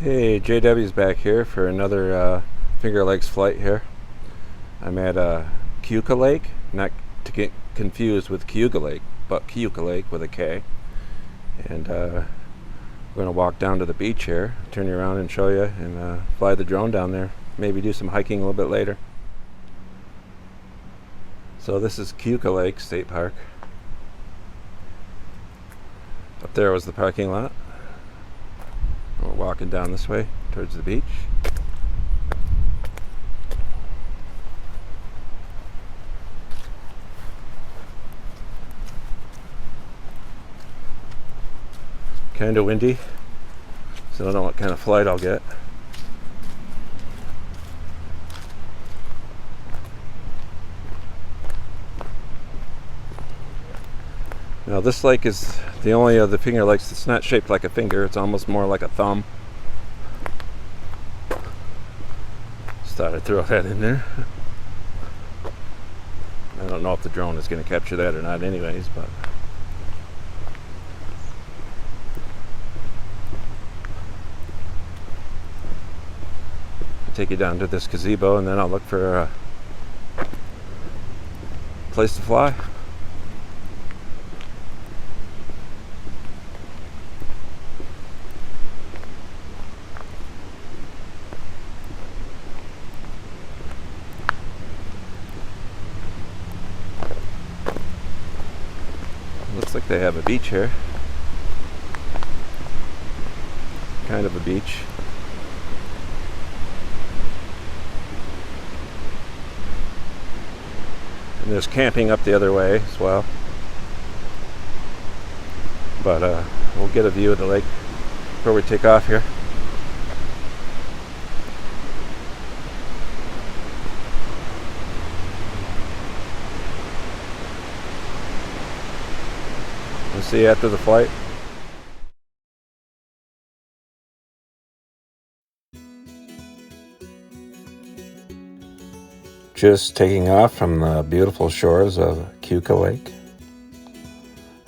Hey, JW's back here for another Finger Lakes flight here. I'm at Keuka Lake, not to get confused with Keuka Lake, but Keuka Lake with a K. And we're going to walk down to the beach here, turn you around and show you, and fly the drone down there. Maybe do some hiking a little bit later. So this is Keuka Lake State Park. Up there was the parking lot. We're walking down this way towards the beach. Kind of windy, so I don't know what kind of flight I'll get. Now this lake is the only of the Finger Lakes that's not shaped like a finger. It's almost more like a thumb. Just thought I'd throw that in there. I don't know if the drone is going to capture that or not anyways, but I'll take you down to this gazebo and then I'll look for a place to fly. Looks like they have a beach here. Kind of a beach. And there's camping up the other way as well. But we'll get a view of the lake before we take off here. We'll see you after the flight. Just taking off from the beautiful shores of Keuka Lake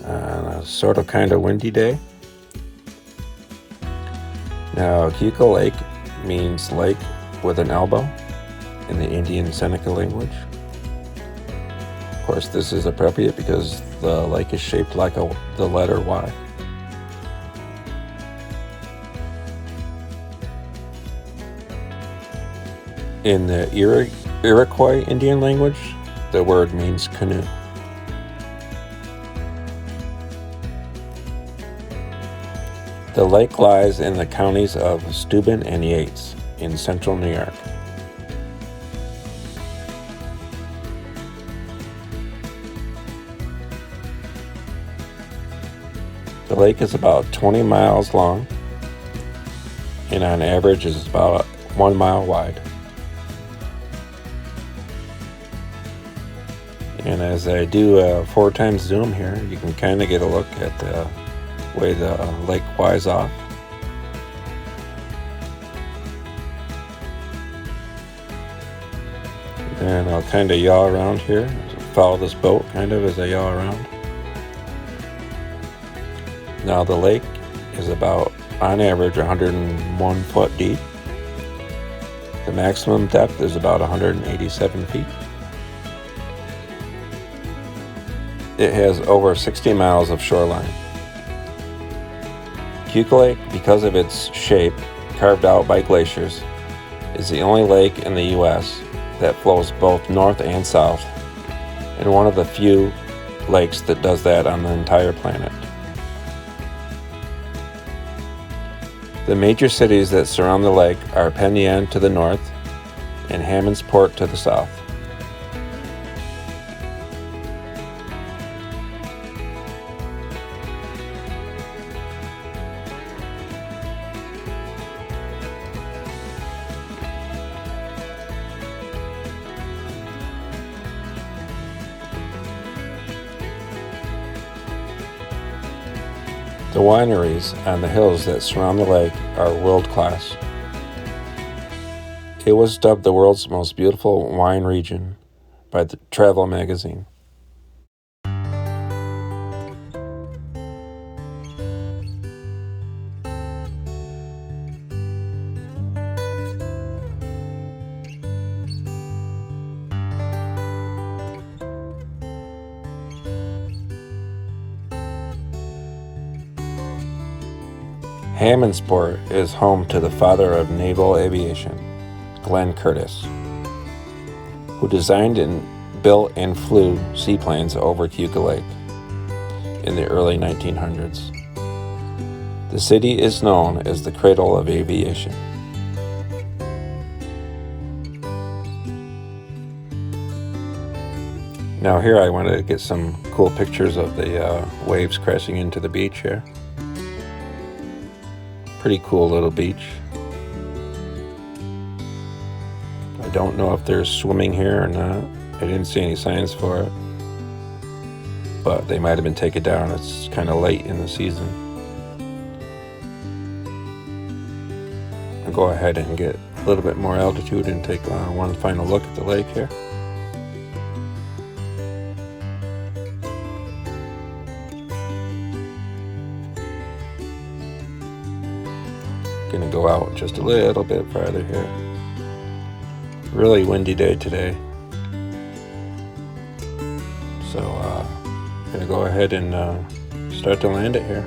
on a sort of kind of windy day. Now, Keuka Lake means lake with an elbow in the Indian Seneca language. Of course, this is appropriate because the lake is shaped like the letter Y. In the Iroquois Indian language, the word means canoe. The lake lies in the counties of Steuben and Yates in central New York. The lake is about 20 miles long and on average is about 1 mile wide. And as I do a 4x zoom here, you can kind of get a look at the way the lake Y's off. And I'll kind of yaw around here, follow this boat kind of as I yaw around. Now the lake is about, on average, 101 foot deep. The maximum depth is about 187 feet. It has over 60 miles of shoreline. Keuka Lake, because of its shape, carved out by glaciers, is the only lake in the U.S. that flows both north and south, and one of the few lakes that does that on the entire planet. The major cities that surround the lake are Penn to the north and Hammondsport to the south. The wineries on the hills that surround the lake are world class. It was dubbed the world's most beautiful wine region by the Travel magazine. Hammondsport is home to the father of naval aviation, Glenn Curtiss, who designed and built and flew seaplanes over Keuka Lake in the early 1900s. The city is known as the cradle of aviation. Now here I wanted to get some cool pictures of the waves crashing into the beach here. Pretty cool little beach. I don't know if there's swimming here or not. I didn't see any signs for it. But they might have been taken down. It's kind of late in the season. I'll go ahead and get a little bit more altitude and take one final look at the lake here. Gonna go out just a little bit farther here. Really windy day today. So gonna go ahead and start to land it here.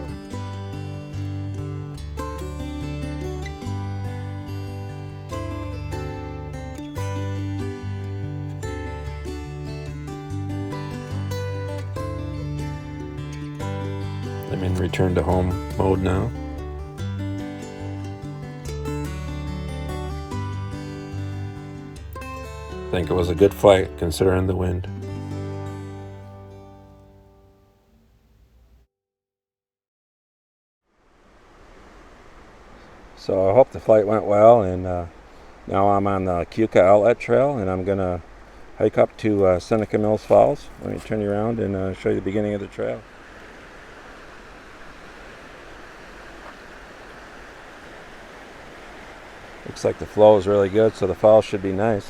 I'm in return to home mode now. I think it was a good flight considering the wind. So I hope the flight went well, and now I'm on the Keuka Outlet trail, and I'm gonna hike up to Seneca Mills Falls. Let me turn you around and show you the beginning of the trail. Looks like the flow is really good, so the falls should be nice.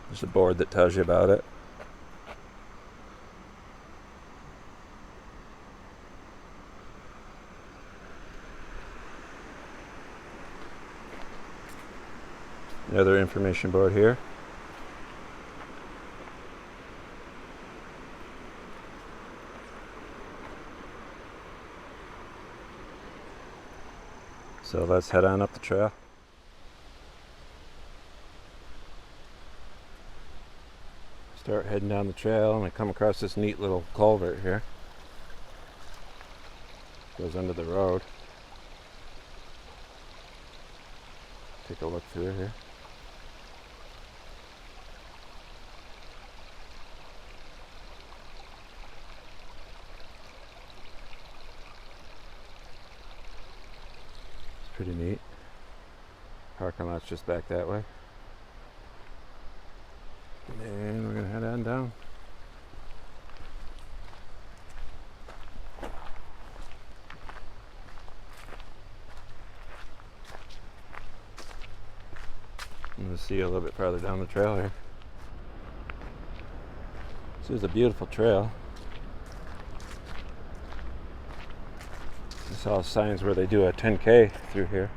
There's a board that tells you about it. Another information board here. So let's head on up the trail. Start heading down the trail, and I come across this neat little culvert here. Goes under the road. Take a look through here. It's pretty neat. Parking lot's just back that way. And we're gonna head on down. I'm gonna see you a little bit farther down the trail here. This is a beautiful trail. I saw signs where they do a 10K through here.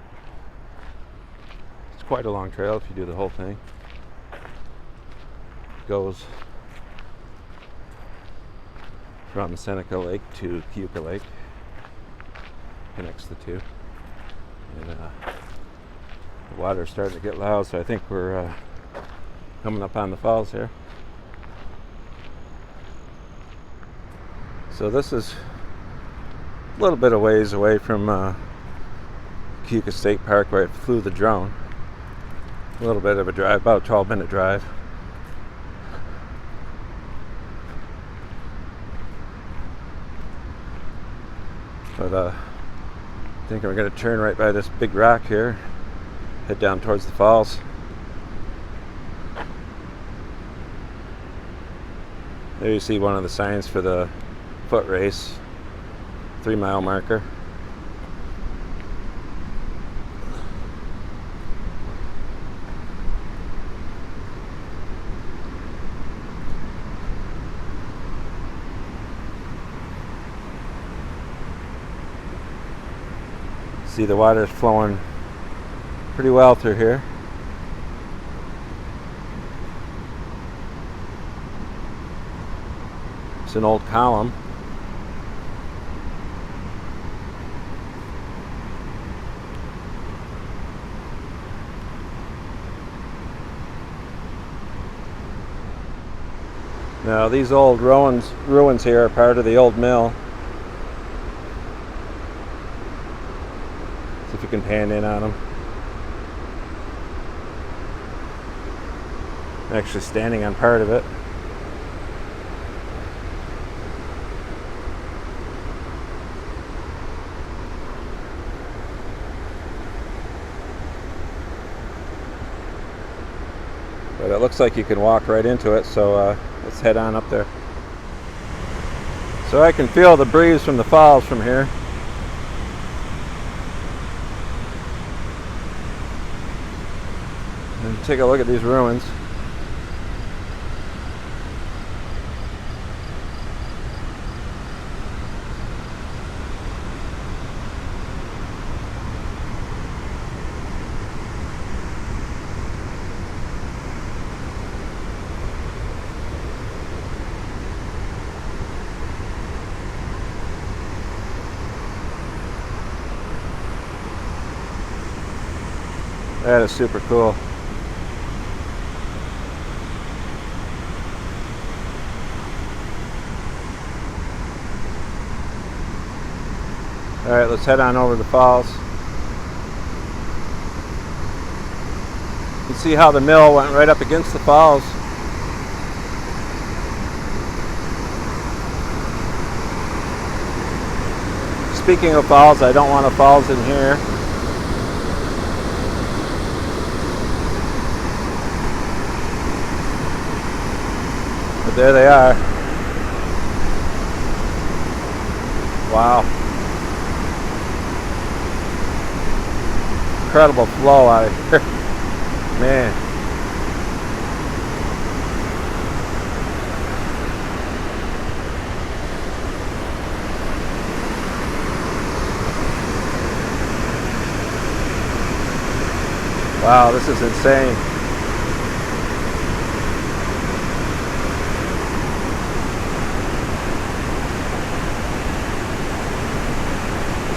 It's quite a long trail if you do the whole thing. Goes from Seneca Lake to Keuka Lake, connects the two, and the water's starting to get loud, so I think we're coming up on the falls here. So this is a little bit of ways away from Keuka State Park where I flew the drone. A little bit of a drive, about a 12-minute drive. But I think we're going to turn right by this big rock here, head down towards the falls. There you see one of the signs for the foot race, 3-mile marker. See, the water is flowing pretty well through here. It's an old column. Now these old ruins here are part of the old mill. See if you can pan in on them. I'm actually standing on part of it. But it looks like you can walk right into it, so let's head on up there. So I can feel the breeze from the falls from here. And take a look at these ruins. That is super cool. All right, let's head on over the falls. You can see how the mill went right up against the falls. Speaking of falls, I don't want a falls in here. But there they are. Wow. Incredible flow out of here. Man. Wow, this is insane.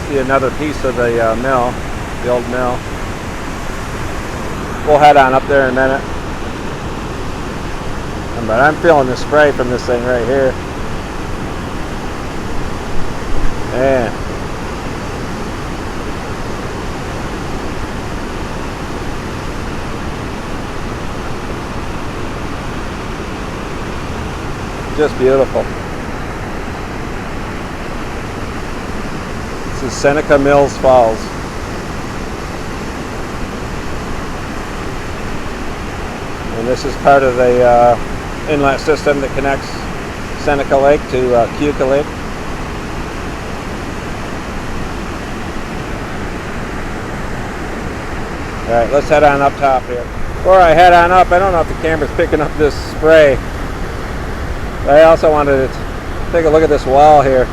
See another piece of the mill, the old mill. We'll head on up there in a minute. But I'm feeling the spray from this thing right here. Man. Just beautiful. This is Seneca Mills Falls. And this is part of the inlet system that connects Seneca Lake to Keuka Lake. Alright, let's head on up top here. Before I head on up, I don't know if the camera's picking up this spray. But I also wanted to take a look at this wall here.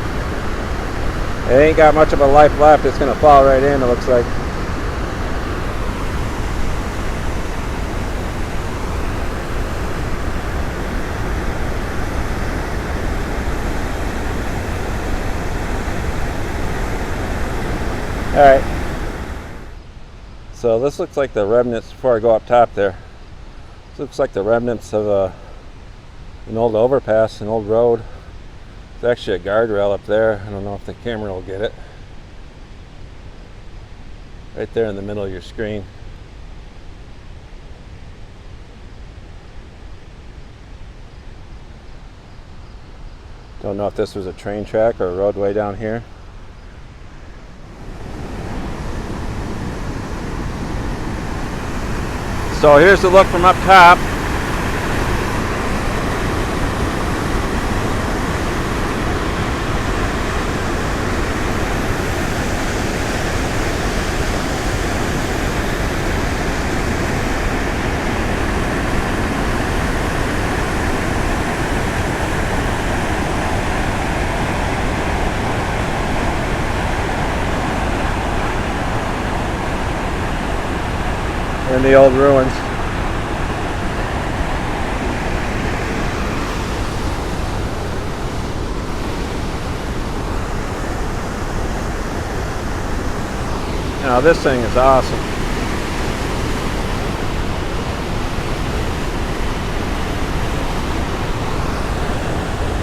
It ain't got much of a life left. It's going to fall right in, it looks like. Alright. So this looks like the remnants, before I go up top there. This looks like the remnants of an old overpass, an old road. There's actually a guardrail up there. I don't know if the camera will get it. Right there in the middle of your screen. Don't know if this was a train track or a roadway down here. So here's the look from up top. in the old ruins. Now this thing is awesome.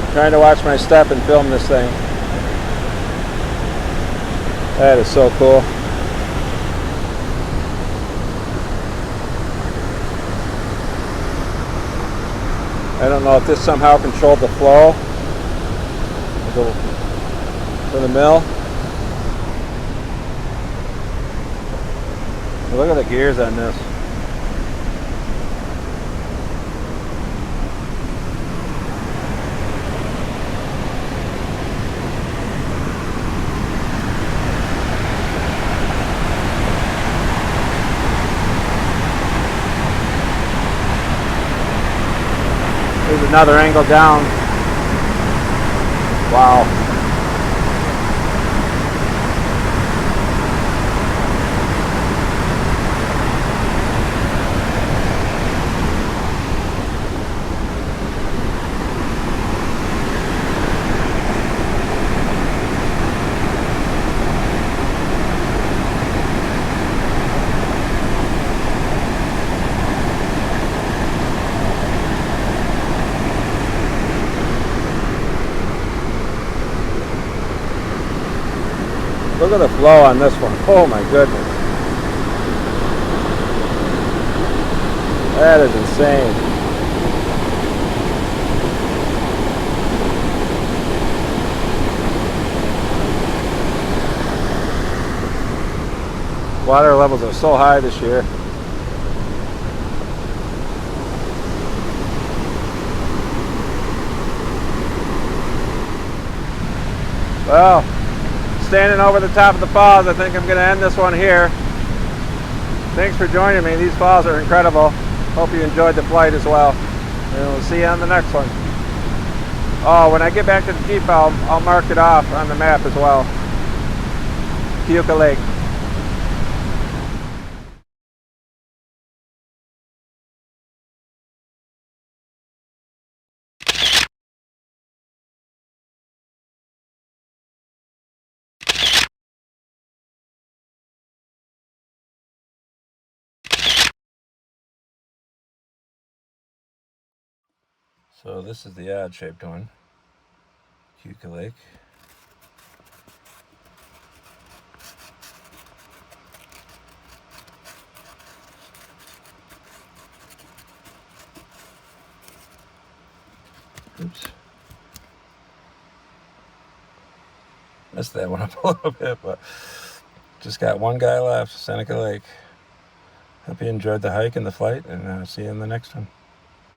I'm trying to watch my step and film this thing. That is so cool. I don't know if this somehow controlled the flow for the mill. Look at the gears on this. There's another angle down. Wow. Look at the flow on this one. Oh my goodness. That is insane. Water levels are so high this year. Well, standing over the top of the falls, I think I'm going to end this one here. Thanks for joining me. These falls are incredible. Hope you enjoyed the flight as well. And we'll see you on the next one. Oh, when I get back to the Jeep, I'll mark it off on the map as well. Keuka Lake. So this is the odd-shaped one, Keuka Lake. Oops. Messed that one up a little bit, but just got one guy left, Seneca Lake. Hope you enjoyed the hike and the flight, and see you in the next one.